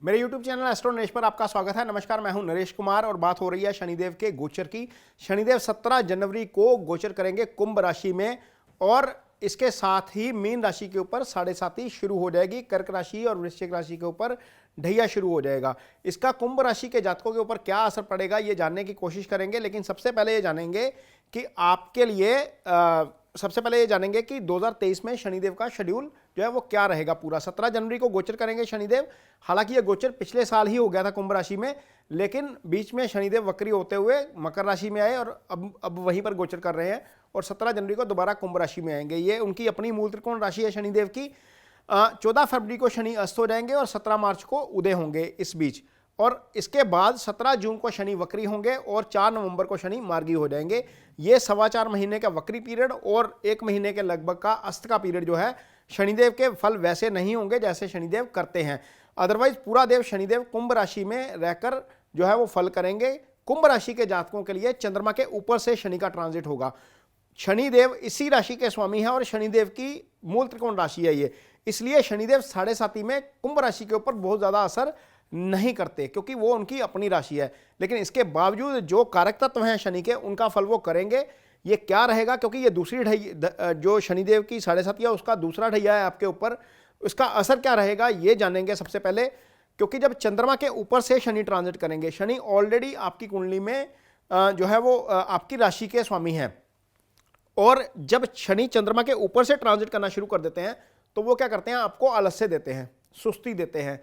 मेरे YouTube channel astro Naresh पर आपका स्वागत है। नमस्कार, मैं हूं नरेश कुमार और बात हो रही है शनिदेव के गोचर की। शनिदेव 17 जनवरी को गोचर करेंगे कुंभ राशि में और इसके साथ ही मीन राशि के ऊपर 7.5 शुरू हो जाएगी। कर्क राशि और वृश्चिक राशि के ऊपर ढैया शुरू हो जाएगा। इसका कुंभ राशि के जातकों के ऊपर क्या असर पड़ेगा ये जानने की कोशिश करेंगे, लेकिन सबसे पहले ये जानेंगे कि आपके लिए सबसे पहले ये जानेंगे कि 2023 में शनिदेव का शेड्यूल जो है वो क्या रहेगा। पूरा 17 जनवरी को गोचर करेंगे शनिदेव। हालांकि ये गोचर पिछले साल ही हो गया था कुंभ राशि में, लेकिन बीच में शनिदेव वक्री होते हुए मकर राशि में आए और अब वहीं पर गोचर कर रहे हैं और 17 जनवरी को दोबारा कुंभ राशि में आएंगे। ये उनकी अपनी मूल त्रिकोण राशि है शनिदेव की। 14 फरवरी को शनि अस्त हो जाएंगे और 17 मार्च को उदय होंगे इस बीच, और इसके बाद 17 जून को शनि वक्री होंगे और 4 नवंबर को शनि मार्गी हो जाएंगे। ये 4.25 महीने का वक्री पीरियड और 1 महीने के लगभग का अस्त का पीरियड जो है, शनिदेव के फल वैसे नहीं होंगे जैसे शनिदेव करते हैं। अदरवाइज पूरा देव शनिदेव कुंभ राशि में रहकर जो है वो फल करेंगे। कुंभ राशि के जातकों के लिए चंद्रमा के ऊपर से शनि का ट्रांजिट होगा। शनिदेव इसी राशि के स्वामी हैं और शनिदेव की मूल त्रिकोण राशि है ये, इसलिए शनिदेव 7.5 में कुंभ राशि के ऊपर बहुत ज्यादा असर नहीं करते क्योंकि वो उनकी अपनी राशि है। लेकिन इसके बावजूद जो कारक तत्व हैं शनि के, उनका फल वो करेंगे। ये क्या रहेगा, क्योंकि ये दूसरी ढैया जो शनिदेव की 7.5 उसका दूसरा ढैया है आपके ऊपर, उसका असर क्या रहेगा ये जानेंगे सबसे पहले। क्योंकि जब चंद्रमा के ऊपर से शनि ट्रांजिट करेंगे, शनि ऑलरेडी आपकी कुंडली में जो है वो आपकी राशि के स्वामी हैं, और जब शनि चंद्रमा के ऊपर से ट्रांजिट करना शुरू कर देते हैं तो वो क्या करते हैं, आपको आलस्य देते हैं, सुस्ती देते हैं।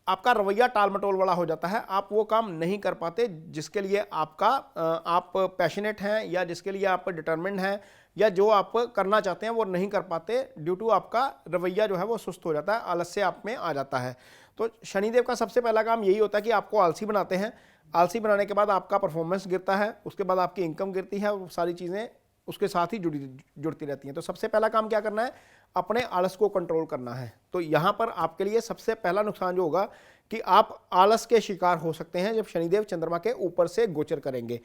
आपका रवैया टाल मटोल वाला हो जाता है, आप वो काम नहीं कर पाते जिसके लिए आप पैशनेट हैं या जिसके लिए आप डिटरमिन्ड हैं या जो आप करना चाहते हैं वो नहीं कर पाते। ड्यू टू आपका रवैया जो है वो सुस्त हो जाता है, आलस्य आप में आ जाता है। तो शनिदेव का सबसे पहला काम यही होता है कि आपको आलसी बनाते हैं। आलसी बनाने के बाद आपका परफॉर्मेंस गिरता है, उसके बाद आपकी इनकम गिरती है, वो सारी चीज़ें उसके साथ ही जुड़ती रहती हैं। तो सबसे पहला काम क्या करना है, अपने आलस को कंट्रोल करना है। तो यहाँ पर आपके लिए सबसे पहला नुकसान जो होगा कि आप आलस के शिकार हो सकते हैं जब शनिदेव चंद्रमा के ऊपर से गोचर करेंगे।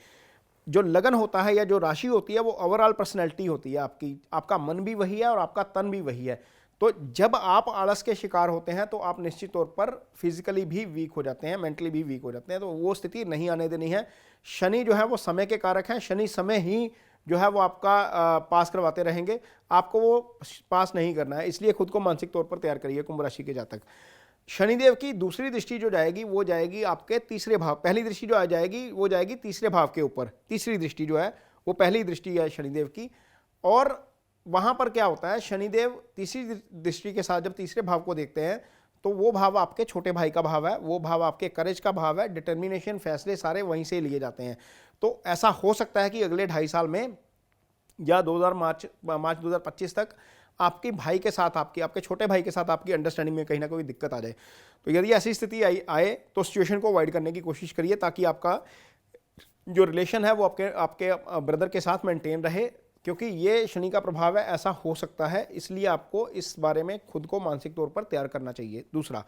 जो लगन होता है या जो राशि होती है वो ओवरऑल पर्सनैलिटी होती है आपकी, आपका मन भी वही है और आपका तन भी वही है। तो जब आप आलस के शिकार होते हैं तो आप निश्चित तौर पर फिजिकली भी वीक हो जाते हैं, मेंटली भी वीक हो जाते हैं। तो वो स्थिति नहीं आने देनी है। शनि जो है वो समय के कारक हैं, शनि समय ही जो है वो आपका पास करवाते रहेंगे, आपको वो पास नहीं करना है। इसलिए खुद को मानसिक तौर पर तैयार करिए कुंभ राशि के जातक। शनिदेव की दूसरी दृष्टि जो जाएगी वो जाएगी आपके तीसरे भाव। पहली दृष्टि जो आ जाएगी वो जाएगी तीसरे भाव के ऊपर। तीसरी दृष्टि जो है वो पहली दृष्टि है शनिदेव की, और वहां पर क्या होता है, शनिदेव तीसरी दृष्टि के साथ जब तीसरे भाव को देखते हैं तो वो भाव आपके छोटे भाई का भाव है, वो भाव आपके करेज का भाव है, डिटर्मिनेशन, फैसले सारे वहीं से लिए जाते हैं। तो ऐसा हो सकता है कि अगले 2.5 साल में या मार्च 2025 तक आपके भाई के साथ आपके छोटे भाई के साथ आपकी अंडरस्टैंडिंग में कहीं ना कोई दिक्कत आ जाए। तो यदि ऐसी स्थिति आए तो सिचुएशन को अवॉइड करने की कोशिश करिए, ताकि आपका जो रिलेशन है वो आपके ब्रदर के साथ मेंटेन रहे, क्योंकि ये शनि का प्रभाव है, ऐसा हो सकता है। इसलिए आपको इस बारे में खुद को मानसिक तौर पर तैयार करना चाहिए। दूसरा,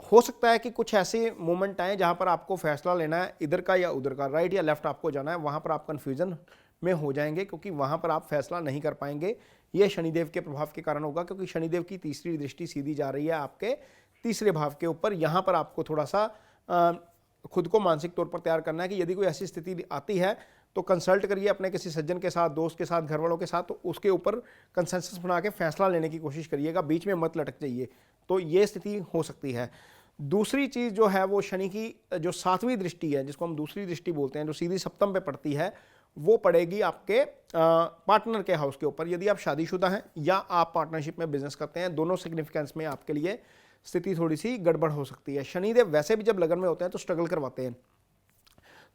हो सकता है कि कुछ ऐसे मोमेंट आए जहां पर आपको फैसला लेना है, इधर का या उधर का, राइट या लेफ्ट आपको जाना है, वहां पर आप कंफ्यूजन में हो जाएंगे क्योंकि वहां पर आप फैसला नहीं कर पाएंगे। ये शनिदेव के प्रभाव के कारण होगा, क्योंकि शनिदेव की तीसरी दृष्टि सीधी जा रही है आपके तीसरे भाव के ऊपर। यहां पर आपको थोड़ा सा खुद को मानसिक तौर पर तैयार करना है कि यदि कोई ऐसी स्थिति आती है तो कंसल्ट करिए अपने किसी सज्जन के साथ, दोस्त के साथ, घर वालों के साथ, तो उसके ऊपर कंसेंसस बना के फैसला लेने की कोशिश करिएगा, बीच में मत लटक जाइए। तो ये स्थिति हो सकती है। दूसरी चीज जो है वो शनि की जो 7वीं दृष्टि है, जिसको हम दूसरी दृष्टि बोलते हैं, जो सीधी सप्तम पे पड़ती है, वो पड़ेगी आपके पार्टनर के हाउस के ऊपर। यदि आप शादीशुदा हैं या आप पार्टनरशिप में बिजनेस करते हैं, दोनों सिग्निफिकेंस में आपके लिए स्थिति थोड़ी सी गड़बड़ हो सकती है। शनिदेव वैसे भी जब लगन में होते हैं तो स्ट्रगल करवाते हैं,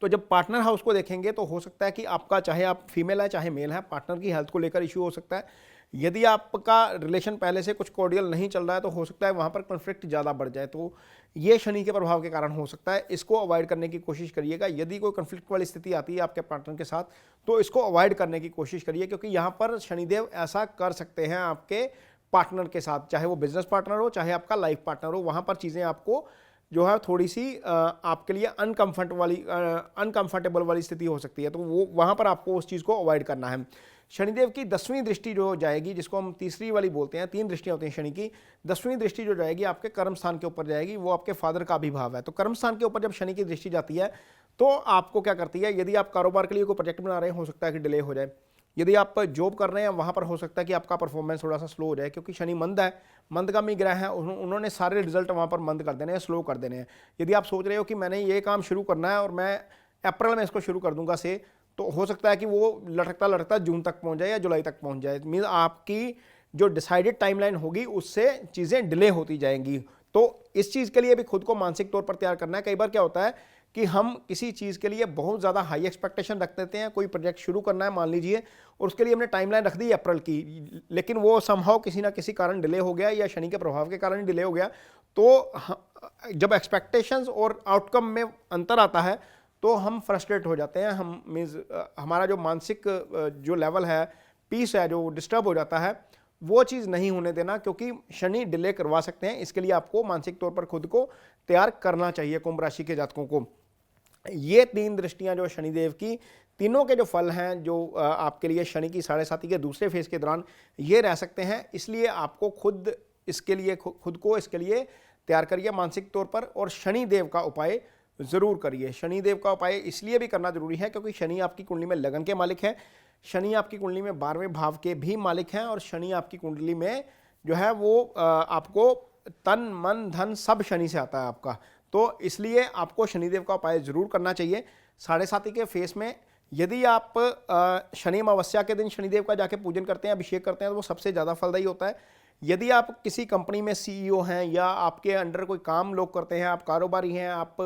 तो जब पार्टनर हाउस को देखेंगे तो हो सकता है कि आपका, चाहे आप फीमेल है चाहे मेल है, पार्टनर की हेल्थ को लेकर इश्यू हो सकता है। यदि आपका रिलेशन पहले से कुछ कॉर्डियल नहीं चल रहा है तो हो सकता है वहां पर कॉन्फ्लिक्ट ज़्यादा बढ़ जाए। तो ये शनि के प्रभाव के कारण हो सकता है, इसको अवॉइड करने की कोशिश करिएगा। यदि कोई कॉन्फ्लिक्ट वाली स्थिति आती है आपके पार्टनर के साथ तो इसको अवॉइड करने की कोशिश करिए, क्योंकि यहाँ पर शनिदेव ऐसा कर सकते हैं आपके पार्टनर के साथ, चाहे वो बिजनेस पार्टनर हो चाहे आपका लाइफ पार्टनर हो। वहाँ पर चीज़ें आपको जो है थोड़ी सी आपके लिए अनकंफर्टेबल वाली स्थिति हो सकती है। तो वो वहाँ पर आपको उस चीज़ को अवॉइड करना है। शनिदेव की 10वीं दृष्टि जो जाएगी, जिसको हम तीसरी वाली बोलते हैं, 3 दृष्टियां होती हैं शनि की, 10वीं दृष्टि जो जाएगी आपके कर्म स्थान के ऊपर जाएगी, वो आपके फादर का भी भाव है। तो कर्म स्थान के ऊपर जब शनि की दृष्टि जाती है तो आपको क्या करती है, यदि आप कारोबार के लिए कोई प्रोजेक्ट बना रहे हैं, हो सकता है कि डिले हो जाए। यदि आप जॉब कर रहे हैं, वहां पर हो सकता है कि आपका परफॉर्मेंस थोड़ा सा स्लो हो जाए, क्योंकि शनि मंद है, मंदगामी ग्रह है, उन्होंने सारे रिजल्ट वहां पर मंद कर देने हैं, स्लो कर देने हैं। यदि आप सोच रहे हो कि मैंने ये काम शुरू करना है और मैं अप्रैल में इसको शुरू कर दूंगा से, तो हो सकता है कि वो लटकता लटकता जून तक पहुंच जाए या जुलाई तक पहुंच जाए। मीन आपकी जो डिसाइडेड टाइमलाइन होगी उससे चीज़ें डिले होती जाएंगी। तो इस चीज़ के लिए भी खुद को मानसिक तौर पर तैयार करना है। कई बार क्या होता है कि हम किसी चीज़ के लिए बहुत ज़्यादा हाई एक्सपेक्टेशन रख देते हैं, कोई प्रोजेक्ट शुरू करना है मान लीजिए, और उसके लिए हमने टाइमलाइन रख दी अप्रैल की, लेकिन वो समहाउ किसी ना किसी कारण डिले हो गया या शनि के प्रभाव के कारण डिले हो गया। तो जब एक्सपेक्टेशंस और आउटकम में अंतर आता है तो हम फ्रस्ट्रेट हो जाते हैं, हम मीन्स हमारा जो मानसिक जो लेवल है, पीस है, जो डिस्टर्ब हो जाता है, वो चीज़ नहीं होने देना, क्योंकि शनि डिले करवा सकते हैं। इसके लिए आपको मानसिक तौर पर खुद को तैयार करना चाहिए कुंभ राशि के जातकों को। ये 3 दृष्टियां जो शनिदेव की, तीनों के जो फल हैं जो आपके लिए शनि की 7.5 के दूसरे फेज के दौरान ये रह सकते हैं। इसलिए आपको खुद इसके लिए खुद को इसके लिए तैयार करिए मानसिक तौर पर, और शनिदेव का उपाय जरूर करिए। शनिदेव का उपाय इसलिए भी करना जरूरी है क्योंकि शनि आपकी कुंडली में लगन के मालिक है, शनि आपकी कुंडली में 12वें भाव के भी मालिक हैं, और शनि आपकी कुंडली में जो है वो आपको तन मन धन सब शनि से आता है आपका। तो इसलिए आपको शनिदेव का उपाय जरूर करना चाहिए। 7.5 के फेस में यदि आप शनि अमावस्या के दिन शनिदेव का जाके पूजन करते हैं, अभिषेक करते हैं, तो वो सबसे ज़्यादा फलदायी होता है। यदि आप किसी कंपनी में सीईओ हैं या आपके अंडर कोई काम लोग करते हैं, आप कारोबारी हैं, आप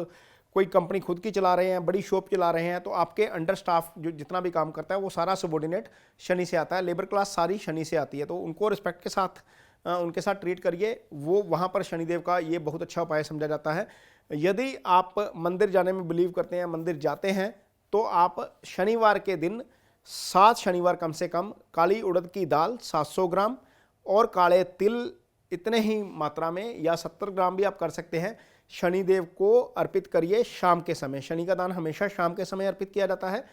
कोई कंपनी खुद की चला रहे हैं, बड़ी शॉप चला रहे हैं, तो आपके अंडर स्टाफ जो जितना भी काम करता है वो सारा सबॉर्डिनेट शनि से आता है, लेबर क्लास सारी शनि से आती है। तो उनको रिस्पेक्ट के साथ उनके साथ ट्रीट करिए, वो वहाँ पर शनिदेव का ये बहुत अच्छा उपाय समझा जाता है। यदि आप मंदिर जाने में बिलीव करते हैं, मंदिर जाते हैं, तो आप शनिवार के दिन 7 शनिवार कम से कम काली उड़द की दाल 700 ग्राम और काले तिल इतने ही मात्रा में या 70 ग्राम भी आप कर सकते हैं, शनिदेव को अर्पित करिए शाम के समय। शनि का दान हमेशा शाम के समय अर्पित किया जाता है।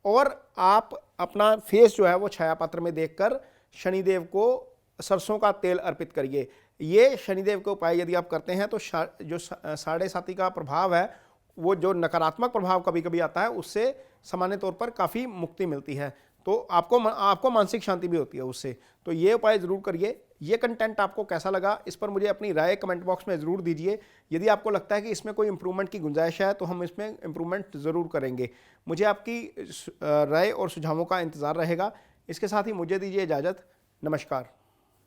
और आप अपना फेस जो है वो छाया पात्र में देखकर शनिदेव को सरसों का तेल अर्पित करिए। ये शनिदेव के उपाय यदि आप करते हैं तो जो 7.5 का प्रभाव है, वो जो नकारात्मक प्रभाव कभी कभी आता है, उससे सामान्य तौर पर काफ़ी मुक्ति मिलती है। तो आपको मानसिक शांति भी होती है उससे। तो ये उपाय ज़रूर करिए। ये कंटेंट आपको कैसा लगा, इस पर मुझे अपनी राय कमेंट बॉक्स में ज़रूर दीजिए। यदि आपको लगता है कि इसमें कोई इंप्रूवमेंट की गुंजाइश है तो हम इसमें इंप्रूवमेंट ज़रूर करेंगे। मुझे आपकी राय और सुझावों का इंतज़ार रहेगा। इसके साथ ही मुझे दीजिए इजाज़त। नमस्कार।